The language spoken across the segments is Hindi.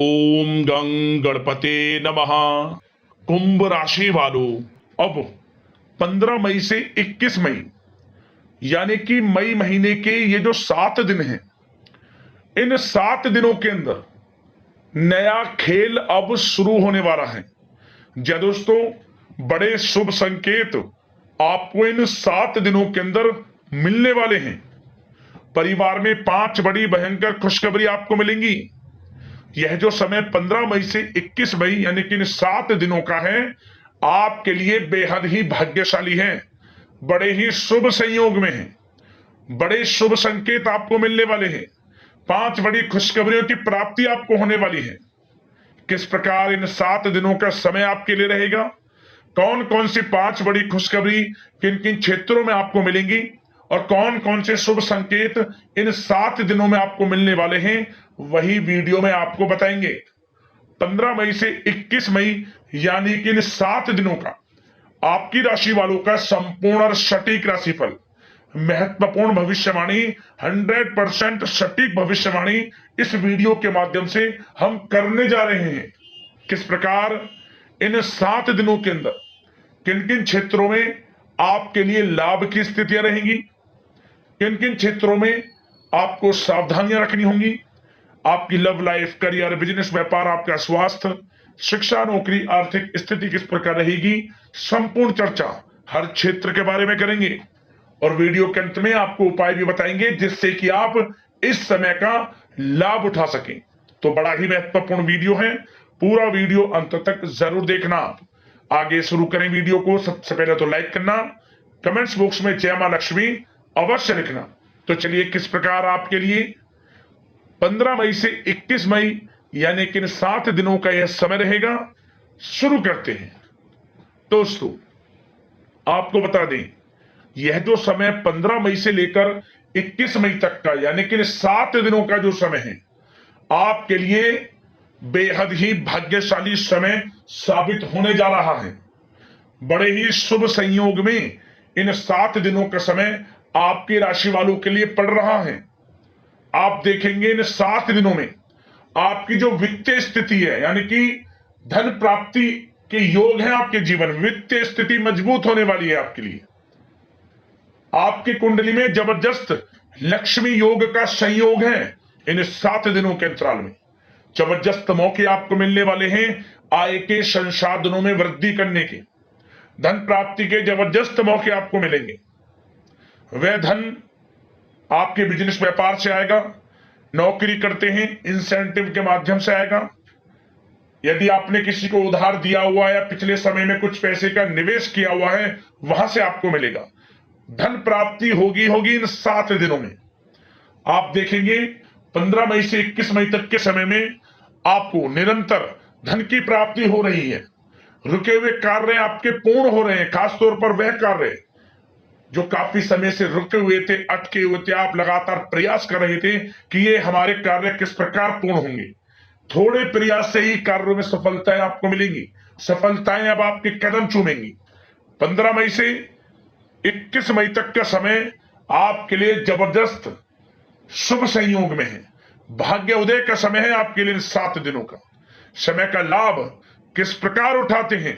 ओम गं गणपते नमः। कुंभ राशि वालों, अब 15 मई से 21 मई यानी कि मई महीने के ये जो 7 दिन हैं, इन 7 दिनों के अंदर नया खेल अब शुरू होने वाला है। जी दोस्तों, बड़े शुभ संकेत आपको इन 7 दिनों के अंदर मिलने वाले हैं। परिवार में 5 बड़ी भयंकर खुशखबरी आपको मिलेंगी। यह जो समय 15 मई से 21 मई यानी कि इन 7 दिनों का है, आपके लिए बेहद ही भाग्यशाली है। बड़े ही शुभ संयोग में है, बड़े शुभ संकेत आपको मिलने वाले हैं। 5 बड़ी खुशखबरियों की प्राप्ति आपको होने वाली है। किस प्रकार इन 7 दिनों का समय आपके लिए रहेगा, कौन कौन सी 5 बड़ी खुशखबरी किन किन क्षेत्रों में आपको मिलेंगी और कौन कौन से शुभ संकेत इन 7 दिनों में आपको मिलने वाले हैं, वही वीडियो में आपको बताएंगे। 15 मई से 21 मई यानी कि इन 7 दिनों का आपकी राशि वालों का संपूर्ण और सटीक राशिफल, महत्वपूर्ण भविष्यवाणी, 100% सटीक भविष्यवाणी इस वीडियो के माध्यम से हम करने जा रहे हैं। किस प्रकार इन 7 दिनों के अंदर किन किन क्षेत्रों में आपके लिए लाभ की स्थितियां रहेंगी, किन किन क्षेत्रों में आपको सावधानियां रखनी होंगी, आपकी लव लाइफ, करियर, बिजनेस, व्यापार, आपका स्वास्थ्य, शिक्षा, नौकरी, आर्थिक स्थिति किस प्रकार रहेगी, संपूर्ण चर्चा हर क्षेत्र के बारे में करेंगे। और वीडियो के अंत में आपको उपाय भी बताएंगे जिससे कि आप इस समय का लाभ उठा सकें। तो बड़ा ही महत्वपूर्ण वीडियो है, पूरा वीडियो अंत तक जरूर देखना। आगे शुरू करें वीडियो को। सबसे पहले तो लाइक करना, कमेंट्स बॉक्स में जय मां लक्ष्मी अवश्य लिखना। तो चलिए, किस प्रकार आपके लिए 15 मई से 21 मई यानी कि इन 7 दिनों का यह समय रहेगा, शुरू करते हैं। दोस्तों, आपको बता दें, यह जो समय 15 मई से लेकर 21 मई तक का यानी कि 7 दिनों का जो समय है, आपके लिए बेहद ही भाग्यशाली समय साबित होने जा रहा है। बड़े ही शुभ संयोग में इन 7 दिनों का समय आपकी राशि वालों के लिए पड़ रहा है। आप देखेंगे इन 7 दिनों में आपकी जो वित्तीय स्थिति है यानी कि धन प्राप्ति के योग है, आपके जीवन में वित्तीय स्थिति मजबूत होने वाली है। आपके लिए आपकी कुंडली में जबरदस्त लक्ष्मी योग का संयोग है। इन 7 दिनों के अंतराल में जबरदस्त मौके आपको मिलने वाले हैं, आय के संसाधनों में वृद्धि करने के, धन प्राप्ति के जबरदस्त मौके आपको मिलेंगे। वह धन आपके बिजनेस व्यापार से आएगा, नौकरी करते हैं इंसेंटिव के माध्यम से आएगा, यदि आपने किसी को उधार दिया हुआ है या पिछले समय में कुछ पैसे का निवेश किया हुआ है, वहां से आपको मिलेगा। धन प्राप्ति होगी इन 7 दिनों में। आप देखेंगे 15 मई से 21 मई तक के समय में आपको निरंतर धन की प्राप्ति हो रही है। रुके हुए कार्य आपके पूर्ण हो रहे हैं। खासतौर पर वह कार्य जो काफी समय से रुके हुए थे, अटके हुए थे, आप लगातार प्रयास कर रहे थे कि ये हमारे कार्य किस प्रकार पूर्ण होंगे। थोड़े प्रयास से ही कार्यों में सफलताएं आपको मिलेंगी। सफलताएं अब आपके कदम चूमेंगी। 15 मई से 21 मई तक का समय आपके लिए जबरदस्त शुभ संयोग में है। भाग्य उदय का समय है आपके लिए। 7 दिनों का समय का लाभ किस प्रकार उठाते हैं,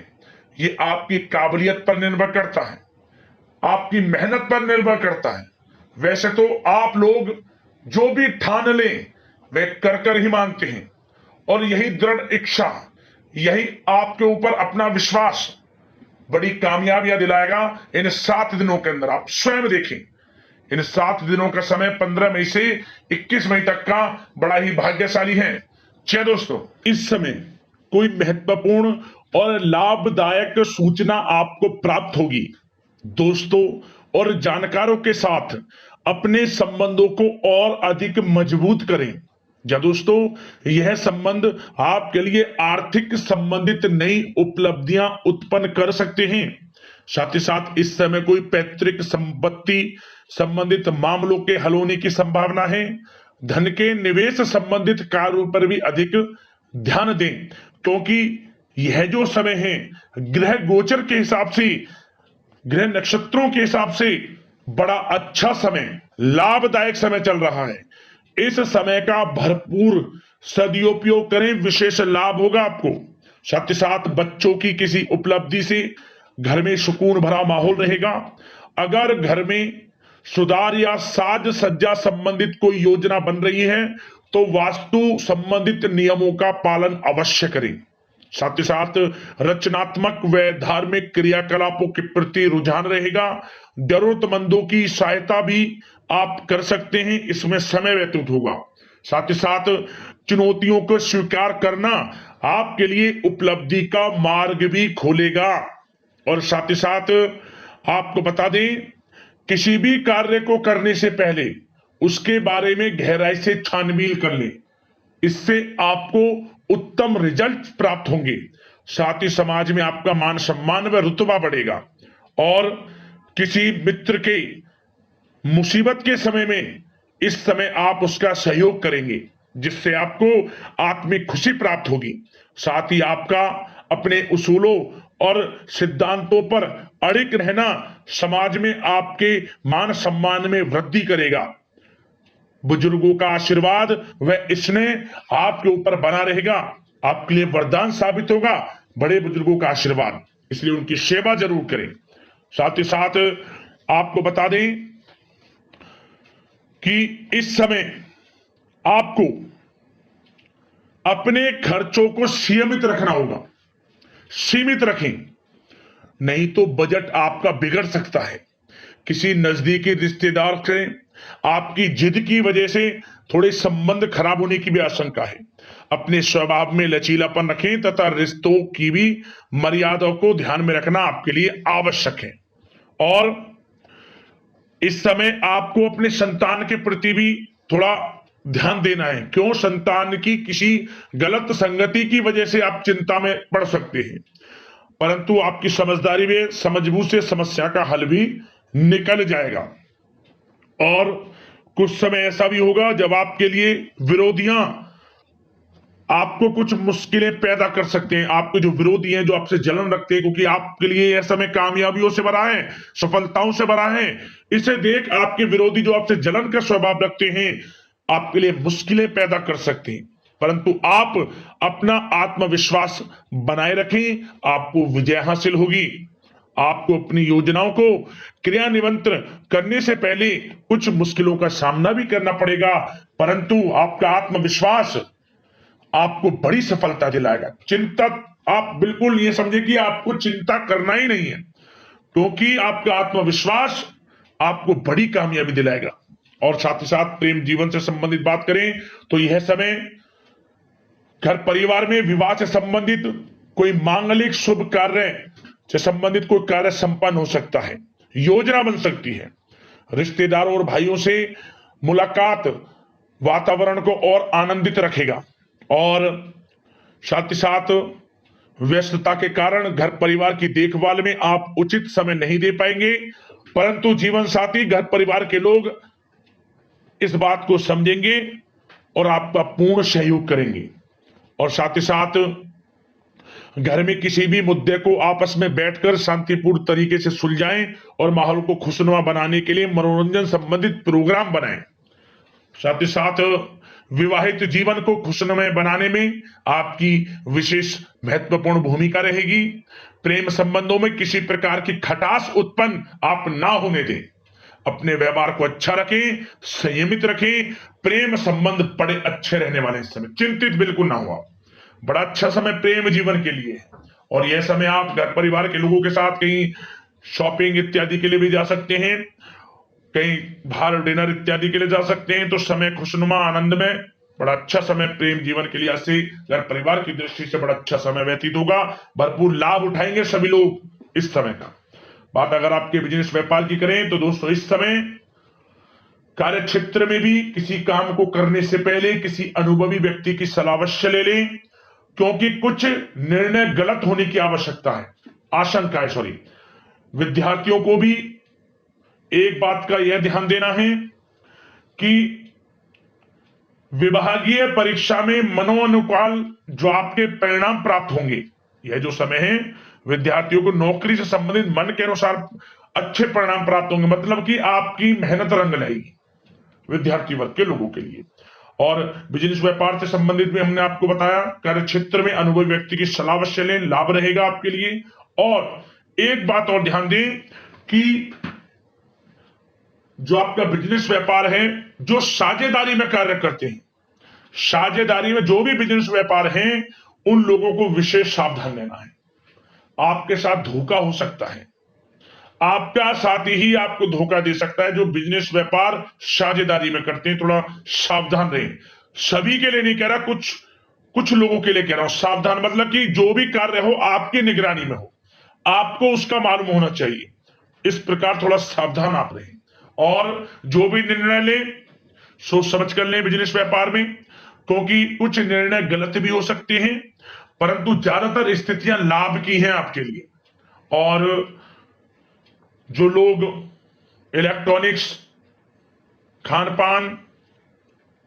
ये आपकी काबिलियत पर निर्भर करता है, आपकी मेहनत पर निर्भर करता है। वैसे तो आप लोग जो भी ठान लें वे कर ही मानते हैं, और यही दृढ़ इच्छा, यही आपके ऊपर अपना विश्वास बड़ी कामयाबियां दिलाएगा। इन 7 दिनों के अंदर आप स्वयं देखें, इन 7 दिनों का समय 15 मई से 21 मई तक का बड़ा ही भाग्यशाली है। चलिए दोस्तों, इस समय कोई महत्वपूर्ण और लाभदायक सूचना आपको प्राप्त होगी। दोस्तों और जानकारों के साथ अपने संबंधों को और अधिक मजबूत करें। या दोस्तों, यह संबंध आपके लिए आर्थिक संबंधित नई उपलब्धियां उत्पन्न कर सकते हैं। साथ ही साथ इस समय कोई पैतृक संपत्ति संबंधित मामलों के हल होने की संभावना है। धन के निवेश संबंधित कार्यों पर भी अधिक ध्यान दें, क्योंकि यह जो समय है ग्रह गोचर के हिसाब से, ग्रह नक्षत्रों के हिसाब से बड़ा अच्छा समय, लाभदायक समय चल रहा है। इस समय का भरपूर सदुपयोग करें, विशेष लाभ होगा आपको। साथ ही साथ बच्चों की किसी उपलब्धि से घर में सुकून भरा माहौल रहेगा। अगर घर में सुधार या साज सज्जा संबंधित कोई योजना बन रही है तो वास्तु संबंधित नियमों का पालन अवश्य करें। साथ ही साथ रचनात्मक व धार्मिक क्रियाकलापों के प्रति रुझान रहेगा। जरूरतमंदों की सहायता भी आप कर सकते हैं, इसमें समय व्यतीत होगा। साथ ही साथ चुनौतियों को स्वीकार करना आपके लिए उपलब्धि का मार्ग भी खोलेगा। और साथ ही साथ आपको बता दें, किसी भी कार्य को करने से पहले उसके बारे में गहराई से छानबीन कर लें, इससे आपको उत्तम रिजल्ट प्राप्त होंगे। साथ ही समाज में आपका मान सम्मान व रुतबा बढ़ेगा। और किसी मित्र के मुसीबत के समय में इस समय आप उसका सहयोग करेंगे, जिससे आपको आत्मिक खुशी प्राप्त होगी। साथ ही आपका अपने उसूलों और सिद्धांतों पर अड़िग रहना समाज में आपके मान सम्मान में वृद्धि करेगा। बुजुर्गों का आशीर्वाद व स्नेह आपके ऊपर बना रहेगा, आपके लिए वरदान साबित होगा बड़े बुजुर्गों का आशीर्वाद, इसलिए उनकी सेवा जरूर करें। साथ ही साथ आपको बता दें कि इस समय आपको अपने खर्चों को सीमित रखना होगा। सीमित रखें, नहीं तो बजट आपका बिगड़ सकता है। किसी नजदीकी रिश्तेदार से आपकी जिद की वजह से थोड़े संबंध खराब होने की भी आशंका है। अपने स्वभाव में लचीलापन रखें तथा रिश्तों की भी मर्यादाओं को ध्यान में रखना आपके लिए आवश्यक है। और इस समय आपको अपने संतान के प्रति भी थोड़ा ध्यान देना है। क्यों? संतान की किसी गलत संगति की वजह से आप चिंता में पड़ सकते हैं, परंतु आपकी समझदारी में समझबूझ से समस्या का हल भी निकल जाएगा। और कुछ समय ऐसा भी होगा जब आपके लिए विरोधियां आपको कुछ मुश्किलें पैदा कर सकते हैं। आपके जो विरोधी हैं, जो आपसे जलन रखते हैं, क्योंकि आपके लिए यह समय कामयाबियों से भरा है, सफलताओं से भरा है, इसे देख आपके विरोधी जो आपसे जलन का स्वभाव रखते हैं आपके लिए मुश्किलें पैदा कर सकते हैं। परंतु आप अपना आत्मविश्वास बनाए रखें, आपको विजय हासिल होगी। आपको अपनी योजनाओं को क्रियान्वित करने से पहले कुछ मुश्किलों का सामना भी करना पड़ेगा, परंतु आपका आत्मविश्वास आपको बड़ी सफलता दिलाएगा। चिंता आप बिल्कुल ये समझे कि आपको चिंता करना ही नहीं है, क्योंकि आपका आत्मविश्वास आपको बड़ी कामयाबी दिलाएगा। और साथ ही साथ प्रेम जीवन से संबंधित बात करें तो यह समय घर परिवार में विवाह से संबंधित कोई मांगलिक शुभ कार्य से संबंधित कोई कार्य संपन्न हो सकता है, योजना बन सकती है। रिश्तेदारों और भाइयों से मुलाकात वातावरण को और आनंदित रखेगा। और साथ ही साथ व्यस्तता के कारण घर परिवार की देखभाल में आप उचित समय नहीं दे पाएंगे, परंतु जीवन साथी घर परिवार के लोग इस बात को समझेंगे और आपका पूर्ण सहयोग करेंगे। और साथ ही साथ घर में किसी भी मुद्दे को आपस में बैठकर शांतिपूर्ण तरीके से सुलझाएं और माहौल को खुशनुमा बनाने के लिए मनोरंजन संबंधित प्रोग्राम बनाएं। साथ ही साथ विवाहित जीवन को खुशनुमा बनाने में आपकी विशेष महत्वपूर्ण भूमिका रहेगी। प्रेम संबंधों में किसी प्रकार की खटास उत्पन्न आप ना होने दें। अपने व्यवहार को अच्छा रखें, संयमित रखें। प्रेम संबंध बड़े अच्छे रहने वाले इस समय, चिंतित बिल्कुल ना हुआ। बड़ा अच्छा समय प्रेम जीवन के लिए है। और यह समय आप घर परिवार के लोगों के साथ कहीं शॉपिंग इत्यादि के लिए भी जा सकते हैं, कहीं बाहर डिनर इत्यादि के लिए जा सकते हैं। तो समय खुशनुमा आनंद में बड़ा अच्छा समय प्रेम जीवन के लिए, ऐसे घर परिवार की दृष्टि से बड़ा अच्छा समय व्यतीत होगा। भरपूर लाभ उठाएंगे सभी लोग इस समय का। बात अगर आपके बिजनेस व्यापार की करें तो दोस्तों, इस समय कार्य क्षेत्र में भी किसी काम को करने से पहले किसी अनुभवी व्यक्ति की सलाह अवश्य ले लें, क्योंकि कुछ निर्णय गलत होने की आशंका है। विद्यार्थियों को भी एक बात का यह ध्यान देना है कि विभागीय परीक्षा में मनोनुकूल जो आपके परिणाम प्राप्त होंगे, यह जो समय है विद्यार्थियों को नौकरी से संबंधित मन के अनुसार अच्छे परिणाम प्राप्त होंगे। मतलब कि आपकी मेहनत रंग लाएगी विद्यार्थी वर्ग के लोगों के लिए। और बिजनेस व्यापार से संबंधित भी हमने आपको बताया, कार्य क्षेत्र में अनुभवी व्यक्ति की सलाह अवश्य लें, लाभ रहेगा आपके लिए। और एक बात और ध्यान दें कि जो आपका बिजनेस व्यापार है, जो साझेदारी में कार्य करते हैं, साझेदारी में जो भी बिजनेस व्यापार है, उन लोगों को विशेष सावधान रहना है। आपके साथ धोखा हो सकता है, आपका साथी ही आपको धोखा दे सकता है। जो बिजनेस व्यापार साझेदारी में करते हैं, थोड़ा सावधान रहें। सभी के लिए नहीं कह रहा, कुछ लोगों के लिए कह रहा हूं। सावधान मतलब कि जो भी कार्य हो आपकी निगरानी में हो, आपको उसका मालूम होना चाहिए। इस प्रकार थोड़ा सावधान आप रहें और जो भी निर्णय लें सोच समझ कर लें बिजनेस व्यापार में, क्योंकि कुछ निर्णय गलत भी हो सकते हैं, परंतु ज्यादातर स्थितियां लाभ की हैं आपके लिए। और जो लोग इलेक्ट्रॉनिक्स, खान पान,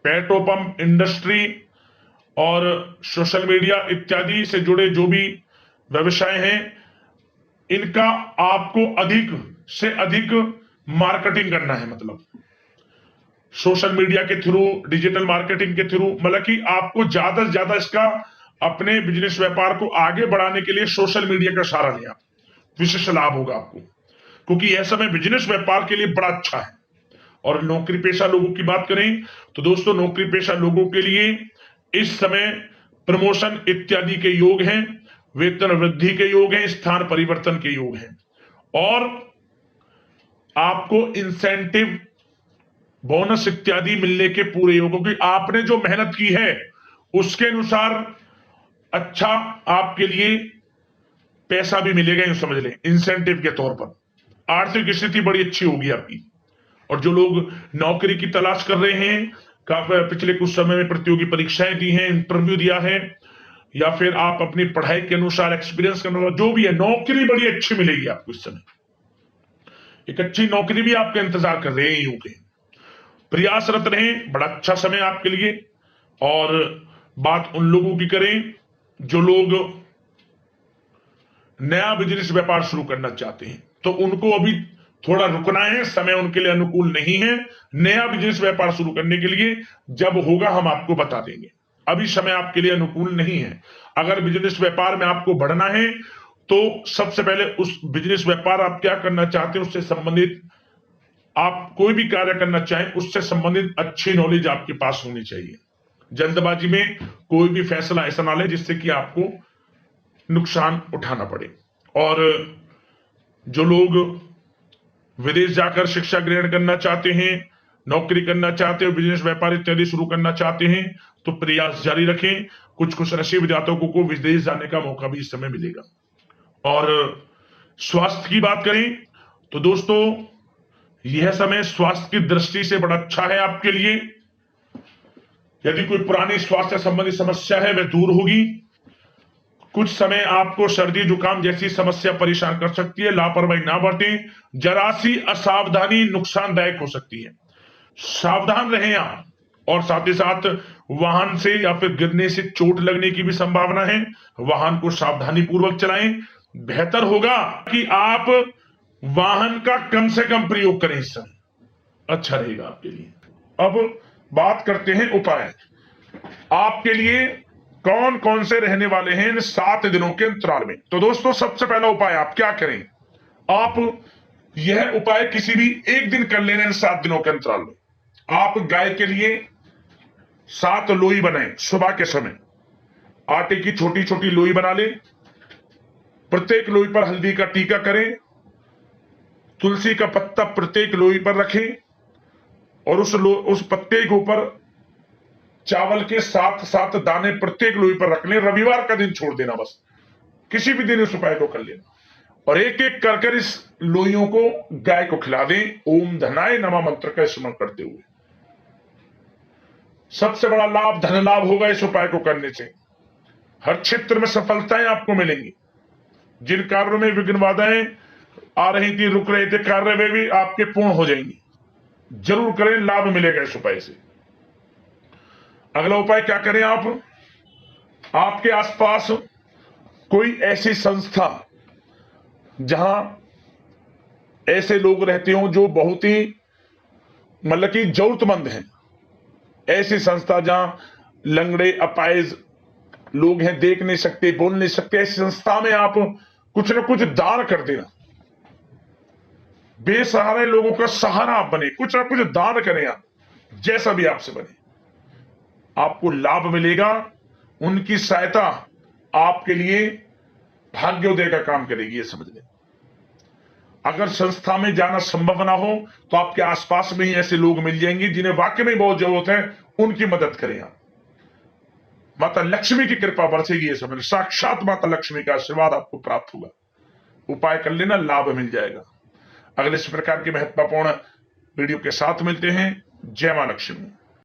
पेट्रोल पंप इंडस्ट्री और सोशल मीडिया इत्यादि से जुड़े जो भी व्यवसाय हैं, इनका आपको अधिक से अधिक मार्केटिंग करना है। मतलब सोशल मीडिया के थ्रू, डिजिटल मार्केटिंग के थ्रू, मतलब कि आपको ज्यादा से ज्यादा इसका अपने बिजनेस व्यापार को आगे बढ़ाने के लिए सोशल मीडिया का सहारा लिया, विशेष लाभ होगा आपको, क्योंकि यह समय बिजनेस व्यापार के लिए बड़ा अच्छा है। और नौकरी पेशा लोगों की बात करें तो दोस्तों, नौकरी पेशा लोगों के लिए इस समय प्रमोशन इत्यादि के योग हैं, वेतन वृद्धि के योग हैं, स्थान परिवर्तन के योग हैं, और आपको इंसेंटिव, बोनस इत्यादि मिलने के पूरे योग, क्योंकि आपने जो मेहनत की है उसके अनुसार अच्छा आपके लिए पैसा भी मिलेगा, यूं समझ लें, इंसेंटिव के तौर पर। आर्थिक स्थिति बड़ी अच्छी होगी आपकी। और जो लोग नौकरी की तलाश कर रहे हैं, पिछले कुछ समय में प्रतियोगी परीक्षाएं दी हैं, इंटरव्यू दिया है, या फिर आप अपनी पढ़ाई के अनुसार, एक्सपीरियंस के अनुसार, जो भी है, नौकरी बड़ी अच्छी मिलेगी आपको इस समय। एक अच्छी नौकरी भी आपका इंतजार कर रहे हैं, यूं के प्रयासरत रहें, बड़ा अच्छा समय आपके लिए। और बात उन लोगों की करें जो लोग नया बिजनेस व्यापार शुरू करना चाहते हैं, तो उनको अभी थोड़ा रुकना है, समय उनके लिए अनुकूल नहीं है नया बिजनेस व्यापार शुरू करने के लिए। जब होगा हम आपको बता देंगे, अभी समय आपके लिए अनुकूल नहीं है। अगर बिजनेस व्यापार में आपको बढ़ना है तो सबसे पहले उस बिजनेस व्यापार आप क्या करना चाहते हैं उससे संबंधित, आप कोई भी कार्य करना चाहें उससे संबंधित अच्छी नॉलेज आपके पास होनी चाहिए। जल्दबाजी में कोई भी फैसला ऐसा ना ले जिससे कि आपको नुकसान उठाना पड़े। और जो लोग विदेश जाकर शिक्षा ग्रहण करना चाहते हैं, नौकरी करना चाहते हैं, बिजनेस व्यापार इत्यादि शुरू करना चाहते हैं, तो प्रयास जारी रखें। कुछ खुश नसीब जातकों को विदेश जाने का मौका भी इस समय मिलेगा। और स्वास्थ्य की बात करें तो दोस्तों, यह समय स्वास्थ्य की दृष्टि से बड़ा अच्छा है आपके लिए। यदि कोई पुरानी स्वास्थ्य संबंधी समस्या है वह दूर होगी। कुछ समय आपको सर्दी जुकाम जैसी समस्या परेशान कर सकती है, लापरवाही ना बरतें। जरा सी असावधानी नुकसानदायक हो सकती है, सावधान रहें आप। और साथ ही साथ वाहन से या फिर गिरने से चोट लगने की भी संभावना है, वाहन को सावधानी पूर्वक चलाएं। बेहतर होगा कि आप वाहन का कम से कम प्रयोग करें, इस समय अच्छा रहेगा आपके लिए। अब बात करते हैं उपाय। आपके लिए कौन कौन से रहने वाले हैं इन 7 दिनों के अंतराल में। तो दोस्तों, सबसे पहला उपाय आप क्या करें, आप यह उपाय किसी भी एक दिन कर लेना इन 7 दिनों के अंतराल में। आप गाय के लिए 7 लोई बनाएं। सुबह के समय आटे की छोटी छोटी लोई बना लें, प्रत्येक लोई पर हल्दी का टीका करें, तुलसी का पत्ता प्रत्येक लोई पर रखें, और उस पत्ते के ऊपर चावल के 7 दाने प्रत्येक लोई पर रख लें। रविवार का दिन छोड़ देना, बस किसी भी दिन इस उपाय को कर लेना, और एक एक कर इस लोइयों को गाय को खिला दें, ओम धनाय नमः मंत्र का स्मरण करते हुए। सबसे बड़ा लाभ धन लाभ होगा इस उपाय को करने से। हर क्षेत्र में सफलताएं आपको मिलेंगी। जिन कार्यों में विघ्न बाधाएं आ रही थी, रुक रहे थे कार्य, वे भी आपके पूर्ण हो जाएंगी। जरूर करें, लाभ मिलेगा इस उपाय से। अगला उपाय क्या करें, आपके आसपास कोई ऐसी संस्था जहां ऐसे लोग रहते हो जो बहुत ही मतलब कि जरूरतमंद हैं, ऐसी संस्था जहां लंगड़े अपाहिज लोग हैं, देख नहीं सकते, बोल नहीं सकते, ऐसी संस्था में आप कुछ ना कुछ दान कर देना। बेसहारे लोगों का सहारा आप बने, कुछ ना कुछ दान करें आप, जैसा भी आपसे बने, आपको लाभ मिलेगा। उनकी सहायता आपके लिए भाग्योदय का काम करेगी, ये समझ लें। अगर संस्था में जाना संभव ना हो तो आपके आसपास में ही ऐसे लोग मिल जाएंगे जिन्हें वाकई में बहुत जरूरत है, उनकी मदद करें आप। माता लक्ष्मी की कृपा बरसेगी, ये समझ, साक्षात माता लक्ष्मी का आशीर्वाद आपको प्राप्त होगा। उपाय कर लेना, लाभ मिल जाएगा। अगले इस प्रकार के महत्वपूर्ण वीडियो के साथ मिलते हैं। जय मां लक्ष्मी।